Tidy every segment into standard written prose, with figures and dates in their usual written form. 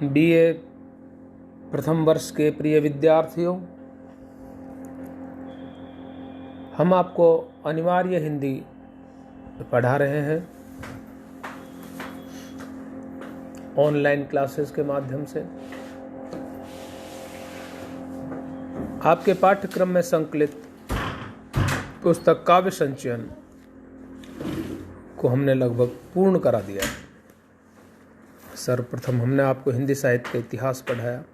BA प्रथम वर्ष के प्रिय विद्यार्थियों, हम आपको अनिवार्य हिंदी पढ़ा रहे हैं ऑनलाइन क्लासेस के माध्यम से। आपके पाठ्यक्रम में संकलित पुस्तक काव्य संचयन को हमने लगभग पूर्ण करा दिया है। सर्वप्रथम हमने आपको हिंदी साहित्य का इतिहास पढ़ाया,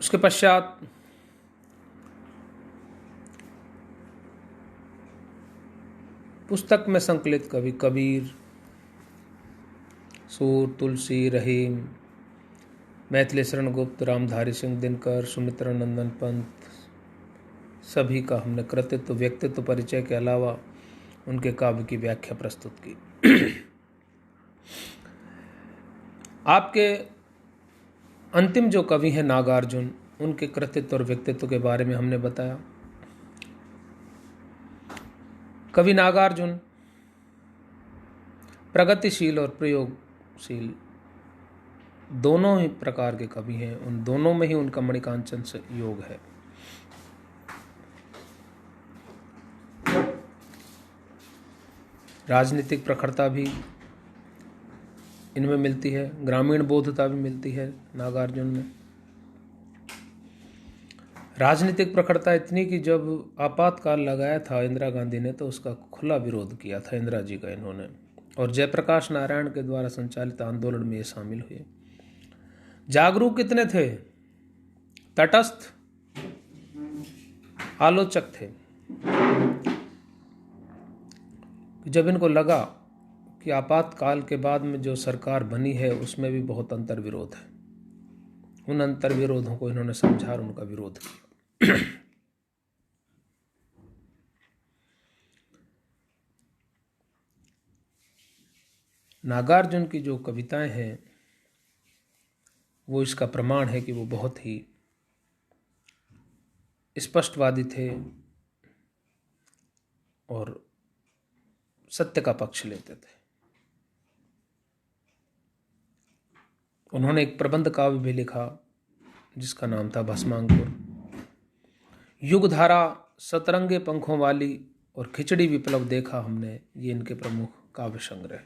उसके पश्चात पुस्तक में संकलित कवि कबीर, सूर, तुलसी, रहीम, मैथिली शरण गुप्त, रामधारी सिंह दिनकर, सुमित्रा नंदन पंत, सभी का हमने कृतित्व, व्यक्तित्व परिचय के अलावा उनके काव्य की व्याख्या प्रस्तुत की। आपके अंतिम जो कवि हैं नागार्जुन, उनके कृतित्व और व्यक्तित्व के बारे में हमने बताया। कवि नागार्जुन प्रगतिशील और प्रयोगशील दोनों ही प्रकार के कवि हैं। उन दोनों में ही उनका मणिकांचन से योग है। राजनीतिक प्रखरता भी इनमें मिलती है, ग्रामीण बोधता भी मिलती है नागार्जुन में। राजनीतिक प्रखरता इतनी कि जब आपातकाल लगाया था इंदिरा गांधी ने तो उसका खुला विरोध किया था इंदिरा जी का इन्होंने, और जयप्रकाश नारायण के द्वारा संचालित आंदोलन में ये शामिल हुए। जागरूक कितने थे? तटस्थ आलोचक थे। जब इनको लगा कि आपातकाल के बाद में जो सरकार बनी है उसमें भी बहुत अंतर्विरोध है, उन अंतर्विरोधों को इन्होंने समझा और उनका विरोध किया। नागार्जुन की जो कविताएं हैं वो इसका प्रमाण है कि वो बहुत ही स्पष्टवादी थे और सत्य का पक्ष लेते थे। उन्होंने एक प्रबंध काव्य भी लिखा जिसका नाम था भस्मांकुर। युगधारा, सतरंगे पंखों वाली और खिचड़ी विप्लव देखा हमने, ये इनके प्रमुख काव्य संग्रह।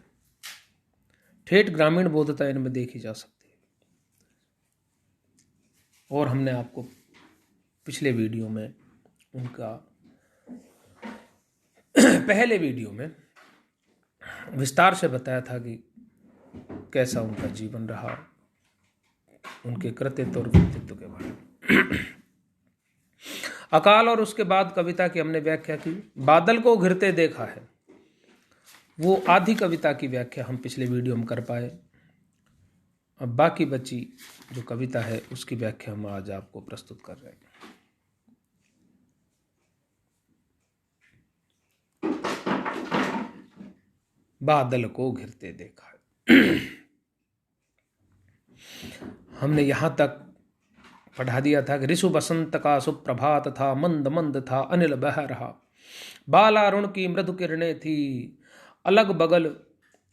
ठेठ ग्रामीण बोधता इनमें देखी जा सकती है। और हमने आपको पिछले वीडियो में उनका पहले वीडियो में विस्तार से बताया था कि कैसा उनका जीवन रहा, उनके कृतित्व और व्यक्तित्व के बारे में। अकाल और उसके बाद कविता की हमने व्याख्या की। बादल को घिरते देखा है, वो आधी कविता की व्याख्या हम पिछले वीडियो में कर पाए। अब बाकी बची जो कविता है उसकी व्याख्या हम आज आपको प्रस्तुत कर रहे हैं। बादल को घिरते देखा है। हमने यहां तक पढ़ा दिया था कि ऋषु बसंत का सुप्रभात था, मंद मंद था अनिल बह रहा, बालारुण की मृदु किरणें थी, अलग बगल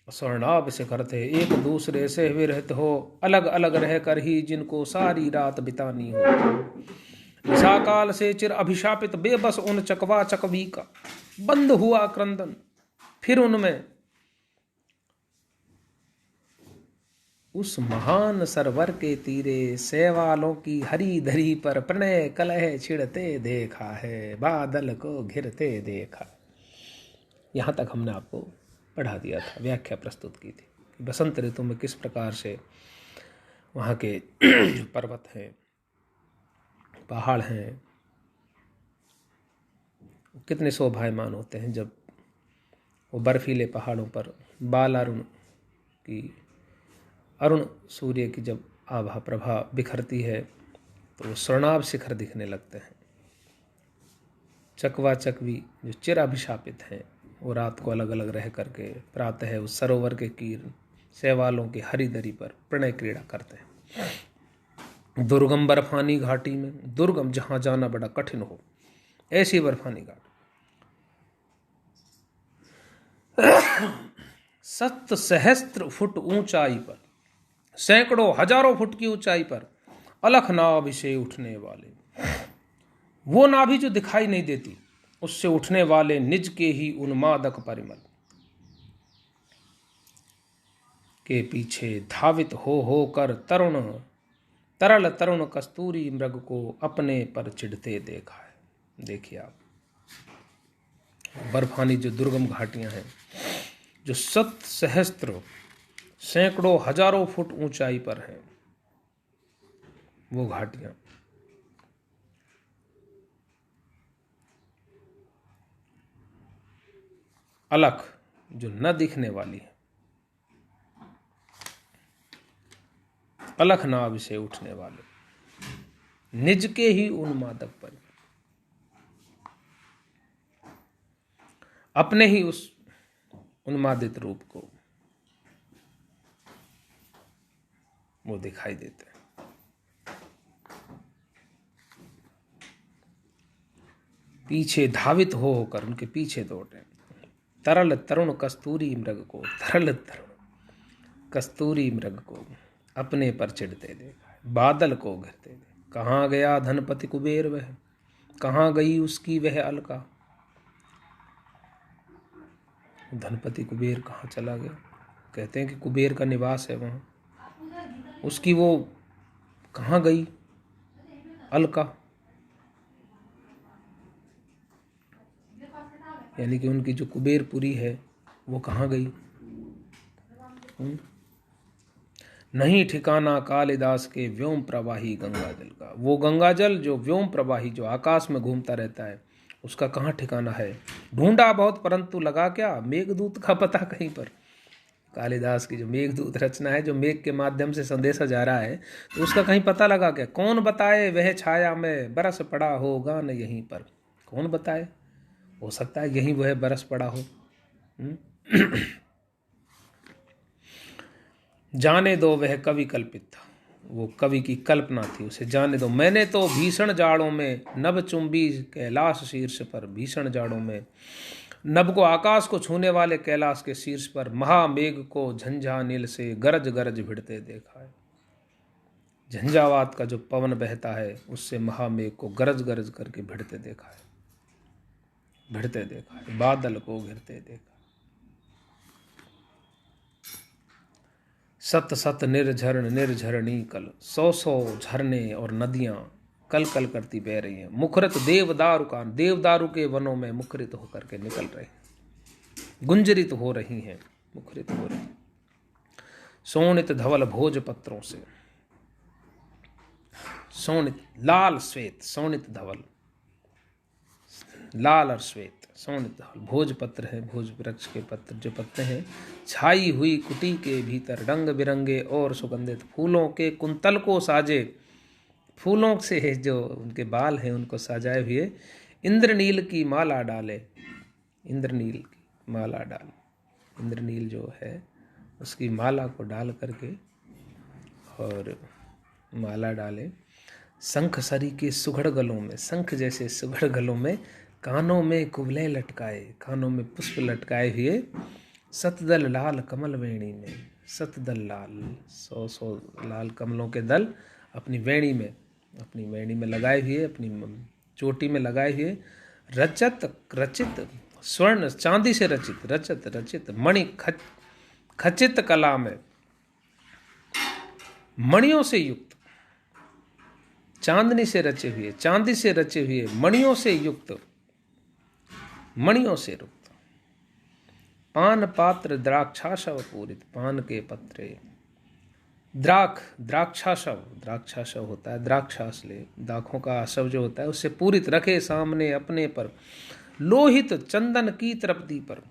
स्वर्णाभ शिखर थे, एक दूसरे से विरहित हो, अलग अलग रहकर ही जिनको सारी रात बितानी हो। निशाकाल से चिर अभिशापित बेबस उन चकवा चकवी का बंद हुआ क्रंदन, फिर उनमें उस महान सरोवर के तीरे शैवालों की हरी धरी पर प्रणय कलह छिड़ते देखा है, बादल को घिरते देखा। यहाँ तक हमने आपको पढ़ा दिया था, व्याख्या प्रस्तुत की थी कि बसंत ऋतु में किस प्रकार से वहाँ के जो पर्वत हैं, पहाड़ हैं, कितने शोभायमान होते हैं जब वो बर्फीले पहाड़ों पर बालारुण की, अरुण सूर्य की जब आभा प्रभा बिखरती है तो वो स्वर्णाभ शिखर दिखने लगते हैं। चकवा चकवी जो चिर अभिशापित हैं वो रात को अलग अलग रह करके प्रातः उस सरोवर के किरण शैवालों की हरी दरी पर प्रणय क्रीड़ा करते हैं। दुर्गम बर्फानी घाटी में, दुर्गम जहाँ जाना बड़ा कठिन हो, ऐसी बर्फानी घाटी सत सहस्त्र फुट ऊंचाई पर, सैकड़ों हजारों फुट की ऊंचाई पर अलख नाभि से उठने वाले, वो नाभि जो दिखाई नहीं देती, उससे उठने वाले निज के ही उन्मादक परिमल के पीछे धावित हो कर तरल तरुण कस्तूरी मृग को अपने पर चिढ़ते देखा है। देखिए आप, बर्फानी जो दुर्गम घाटियां हैं, जो सत सहस्त्र सैकड़ों हजारों फुट ऊंचाई पर हैं, वो घाटियां, अलख जो न दिखने वाली है, अलख नाभ से उठने वाले, निज के ही उन्मादक पर, अपने ही उस उन्मादित रूप को वो दिखाई देते हैं। पीछे धावित होकर उनके पीछे दौड़े, तरल तरुण कस्तूरी मृग को, तरल तरुण कस्तूरी मृग को अपने पर चिढ़ते देखा, बादल को घिरते देखा। कहाँ गया धनपति कुबेर वह, कहाँ गई उसकी वह अलका। धनपति कुबेर कहाँ चला गया? कहते हैं कि कुबेर का निवास है वहाँ, उसकी वो कहाँ गई अलका, यानी कि उनकी जो कुबेरपुरी है वो कहाँ गई। नहीं ठिकाना कालिदास के व्योम प्रवाही गंगा जल का, वो गंगा जल जो व्योम प्रवाही, जो आकाश में घूमता रहता है, उसका कहाँ ठिकाना है। ढूंढा बहुत परंतु लगा क्या, मेघदूत का पता कहीं पर। कालिदास की जो मेघदूत रचना है, जो मेघ के माध्यम से संदेशा जा रहा है, तो उसका कहीं पता लगा क्या। कौन बताए वह छाया में बरस पड़ा होगा न यहीं पर। कौन बताए, हो सकता है यहीं वह बरस पड़ा हो। जाने दो वह कवि कल्पित था, वो कवि की कल्पना थी, उसे जाने दो। मैंने तो भीषण जाड़ों में नभ चुंबी कैलाश शीर्ष पर, भीषण जाड़ों में नभ को, आकाश को छूने वाले कैलाश के शीर्ष पर महामेघ को झंझा नील से गरज गरज भिड़ते देखा है। झंझावात का जो पवन बहता है, उससे महामेघ को गरज गरज करके भिड़ते देखा है, भिड़ते देखा है, बादल को घिरते देखा। सत सत निर्झरण निर्झरणी कल, सौ सौ झरने और नदियां कल कल करती बह रही हैं। मुखरित देवदारू का, देवदारू के वनों में मुखरित होकर के निकल रहे हैं, गुंजरित हो रही हैं, मुखरित हो रही। सोनित धवल भोज पत्रों से, सोनित लाल श्वेत, सोनित धवल लाल और श्वेत, सोनित धवल भोज पत्र है, भोज वृक्ष के पत्र जो पत्ते हैं, छाई हुई कुटी के भीतर रंग बिरंगे और सुगंधित फूलों के कुंतल को साजे, फूलों से जो उनके बाल हैं उनको सजाए हुए इंद्रनील की माला डाले, इंद्रनील की माला डाले, इंद्रनील जो है उसकी माला को डाल करके और माला डाले। शंख सरी के सुघड़ गलों में, शंख जैसे सुघड़ गलों में, कानों में कुबले लटकाए, कानों में पुष्प लटकाए हुए, सतदल लाल कमल वेणी में, सतदल लाल, सौ सौ लाल कमलों के दल अपनी वेणी में, अपनी वेणी में लगाए हुए, अपनी चोटी में लगाए हुए, रचत रचित स्वर्ण चांदी से रचित, रचत रचित मणि खचित कला में, मणियों से युक्त, चांदनी से रचे हुए, चांदी से रचे हुए, मणियों से युक्त, मणियों से युक्त, पान पात्र द्राक्षाशव पूरित, पान के पत्रे, द्राक्षाशव, द्राक्षाशव होता है द्राक्षास ले, दाखों का आशव जो होता है उससे पूरित रखे सामने अपने पर, लोहित चंदन की तृप्ति पर,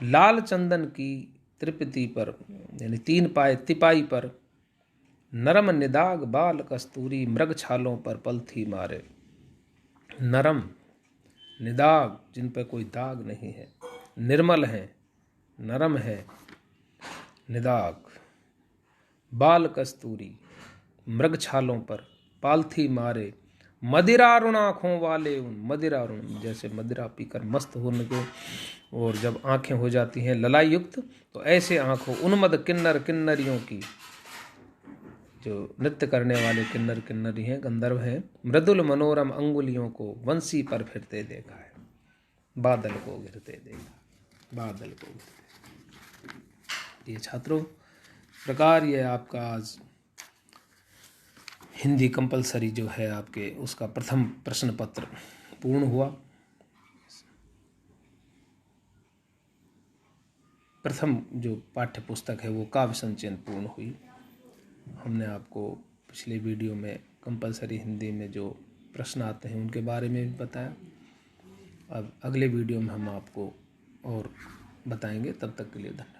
लाल चंदन की तृप्ति पर, यानी 3 पाए तिपाई पर, नरम निदाग बाल कस्तूरी मृग छालों पर पलथी मारे। नरम निदाग, जिन पर कोई दाग नहीं है, निर्मल है, नरम है, निदाग बाल कस्तूरी मृग छालों पर पालथी मारे, मदिरारुण आँखों वाले उन, मदिरारुण जैसे मदिरा पीकर मस्त होने के, और जब आंखें हो जाती हैं ललाई युक्त, तो ऐसे आंखों उन्मद किन्नर किन्नरियों की, जो नृत्य करने वाले किन्नर किन्नरी हैं, गंधर्व हैं, मृदुल मनोरम अंगुलियों को वंशी पर फिरते देखा है, बादल को घिरते देखा, बादल को घिरते। ये छात्रों प्रकार ये आपका आज हिंदी कंपलसरी जो है आपके, उसका प्रथम प्रश्न पत्र पूर्ण हुआ। प्रथम जो पाठ्य पुस्तक है वो काव्य संचयन पूर्ण हुई। हमने आपको पिछले वीडियो में कंपलसरी हिंदी में जो प्रश्न आते हैं उनके बारे में भी बताया। अब अगले वीडियो में हम आपको और बताएंगे। तब तक के लिए धन्यवाद।